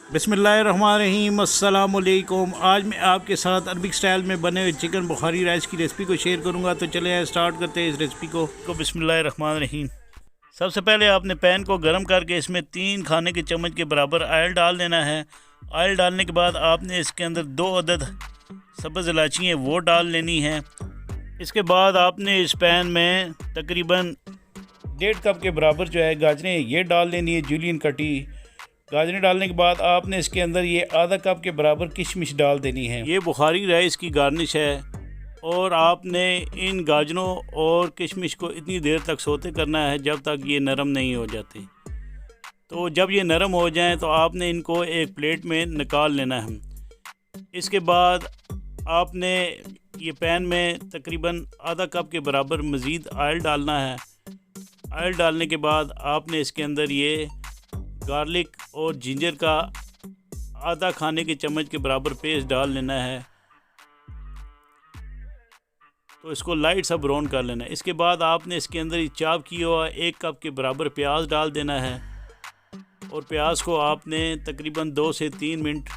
बिस्मिल्लाहिर्रहमानिर्रहीम, अस्सलामुअलैकुम। आज मैं आपके साथ अरबिक स्टाइल में बने हुए चिकन बुखारी राइस की रेसिपी को शेयर करूंगा। तो चले आए स्टार्ट करते हैं इस रेसिपी को। बिस्मिल्लाहिर्रहमानिर्रहीम। सबसे पहले आपने पैन को गर्म करके इसमें 3 खाने के चम्मच के बराबर ऑयल डाल देना है। ऑयल डालने के बाद आपने इसके अंदर 2 अदद सब्ज़ इलायची हैं वो डाल लेनी है। इसके बाद आपने इस पैन में तकरीबन 1.5 कप के बराबर जो है गाजरें ये डाल लेनी है, जूलियन कटी। गाजरें डालने के बाद आपने इसके अंदर ये आधा कप के बराबर किशमिश डाल देनी है। ये बुखारी राइस की गार्निश है और आपने इन गाजरों और किशमिश को इतनी देर तक सोते करना है जब तक ये नरम नहीं हो जाते। तो जब ये नरम हो जाएं तो आपने इनको एक प्लेट में निकाल लेना है। इसके बाद आपने ये पैन में तकरीबन आधा कप के बराबर मज़ीद ऑयल डालना है। ऑयल डालने के बाद आपने इसके अंदर ये गार्लिक और जिंजर का आधा खाने के चम्मच के बराबर पेस्ट डाल लेना है। तो इसको लाइट सा ब्राउन कर लेना है। इसके बाद आपने इसके अंदर चॉप किया हुआ 1 कप के बराबर प्याज डाल देना है और प्याज को आपने तकरीबन 2 से 3 मिनट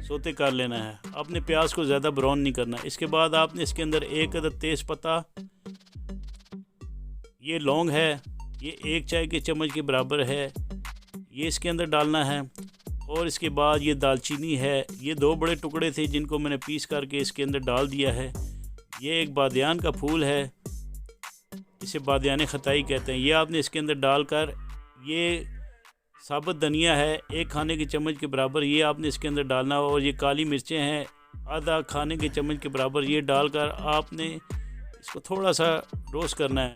सोते कर लेना है। आपने प्याज को ज़्यादा ब्राउन नहीं करना। इसके बाद आपने इसके अंदर 1 अदद तेज़पत्ता, ये लौंग है, ये 1 चाय के चम्मच के बराबर है, ये इसके अंदर डालना है। और इसके बाद ये दालचीनी है, ये 2 बड़े टुकड़े थे जिनको मैंने पीस करके इसके अंदर डाल दिया है। ये एक बादियान का फूल है, इसे बादियान खताई कहते हैं, ये आपने इसके अंदर डालकर, ये साबुत धनिया है 1 खाने के चम्मच के बराबर, ये आपने इसके अंदर डालना है। और ये काली मिर्चें हैं आधा खाने के चम्मच के बराबर, ये डालकर आपने इसको थोड़ा सा रोस्ट करना है।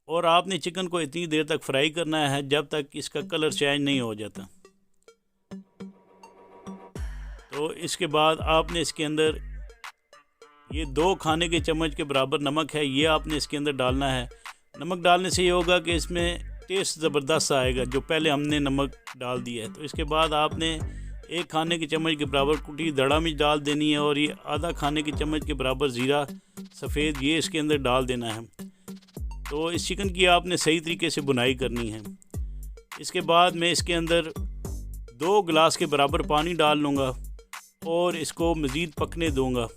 और आपने चिकन को इतनी देर तक फ्राई करना है जब तक इसका कलर चेंज नहीं हो जाता। तो इसके बाद आपने इसके अंदर ये 2 खाने के चम्मच के बराबर नमक है, ये आपने इसके अंदर डालना है। नमक डालने से ये होगा कि इसमें टेस्ट ज़बरदस्त आएगा जो पहले हमने नमक डाल दिया है। तो इसके बाद आपने 1 खाने के चम्मच के बराबर कुटी दड़ा मिर्च डाल देनी है और ये आधा खाने के चम्मच के बराबर ज़ीरा सफ़ेद ये इसके अंदर डाल देना है। तो इस चिकन की आपने सही तरीके से बुनाई करनी है। इसके बाद मैं इसके अंदर 2 गिलास के बराबर पानी डाल लूँगा और इसको मज़ीद पकने दूँगा।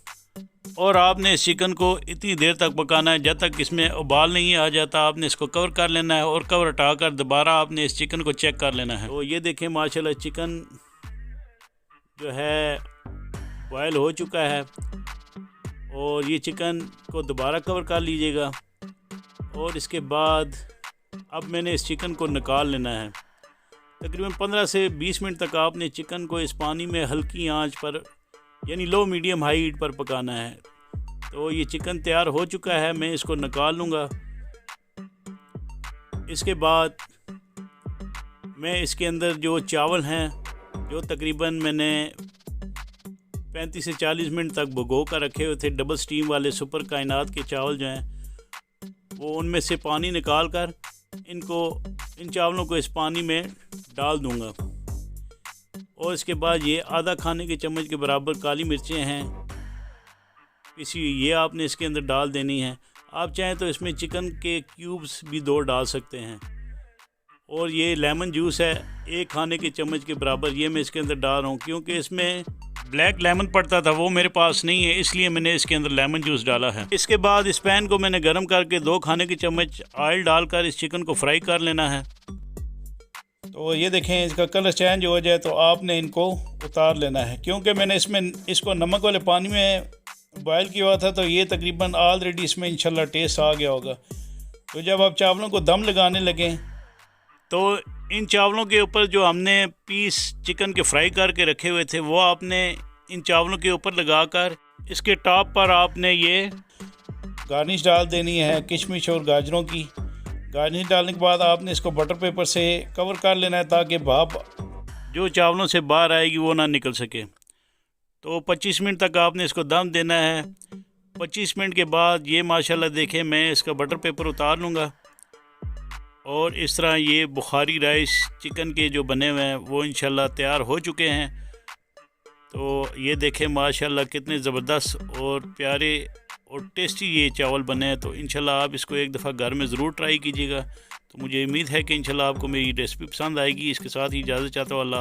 और आपने इस चिकन को इतनी देर तक पकाना है जब तक इसमें उबाल नहीं आ जाता। आपने इसको कवर कर लेना है और कवर हटाकर दोबारा आपने इस चिकन को चेक कर लेना है। तो ये देखें माशाल्लाह चिकन जो है बॉयल हो चुका है। और ये चिकन को दोबारा कवर कर लीजिएगा। और इसके बाद अब मैंने इस चिकन को निकाल लेना है। तकरीबन 15 से 20 मिनट तक आपने चिकन को इस पानी में हल्की आंच पर यानी लो मीडियम हाई हीट पर पकाना है। तो ये चिकन तैयार हो चुका है, मैं इसको निकाल लूँगा। इसके बाद मैं इसके अंदर जो चावल हैं जो तकरीबन मैंने 35 से 40 मिनट तक भिगो कर रखे हुए थे, डबल स्टीम वाले सुपर कायनात के चावल जो हैं वो उनमें से पानी निकाल कर इन चावलों को इस पानी में डाल दूंगा। और इसके बाद ये आधा खाने के चम्मच के बराबर काली मिर्चें हैं पिसी हुई, ये आपने इसके अंदर डाल देनी है। आप चाहें तो इसमें चिकन के क्यूब्स भी 2 डाल सकते हैं। और ये लेमन जूस है 1 खाने के चम्मच के बराबर, ये मैं इसके अंदर डाल रहा हूँ क्योंकि इसमें ब्लैक लेमन पड़ता था वो मेरे पास नहीं है, इसलिए मैंने इसके अंदर लेमन जूस डाला है। इसके बाद इस पैन को मैंने गर्म करके 2 खाने के चम्मच ऑयल डालकर इस चिकन को फ्राई कर लेना है। तो ये देखें इसका कलर चेंज हो जाए तो आपने इनको उतार लेना है। क्योंकि मैंने इसको नमक वाले पानी में बॉयल किया हुआ था तो ये तकरीबन ऑलरेडी इसमें इंशाल्लाह टेस्ट आ गया होगा। तो जब आप चावलों को दम लगाने लगें तो इन चावलों के ऊपर जो हमने पीस चिकन के फ्राई करके रखे हुए थे वो आपने इन चावलों के ऊपर लगाकर इसके टॉप पर आपने ये गार्निश डाल देनी है किशमिश और गाजरों की। गार्निश डालने के बाद आपने इसको बटर पेपर से कवर कर लेना है ताकि भाप जो चावलों से बाहर आएगी वो ना निकल सके। तो 25 मिनट तक आपने इसको दम देना है। 25 मिनट के बाद ये माशाल्लाह देखें मैं इसका बटर पेपर उतार लूँगा और इस तरह ये बुखारी राइस चिकन के जो बने हुए हैं वो इंशाल्लाह तैयार हो चुके हैं। तो ये देखें माशाल्लाह कितने ज़बरदस्त और प्यारे और टेस्टी ये चावल बने हैं। तो इंशाल्लाह आप इसको एक दफ़ा घर में ज़रूर ट्राई कीजिएगा। तो मुझे उम्मीद है कि इंशाल्लाह आपको मेरी रेसिपी पसंद आएगी। इसके साथ ही इजाज़त चाहता हूँ। अल्लाह हाफ़िज़।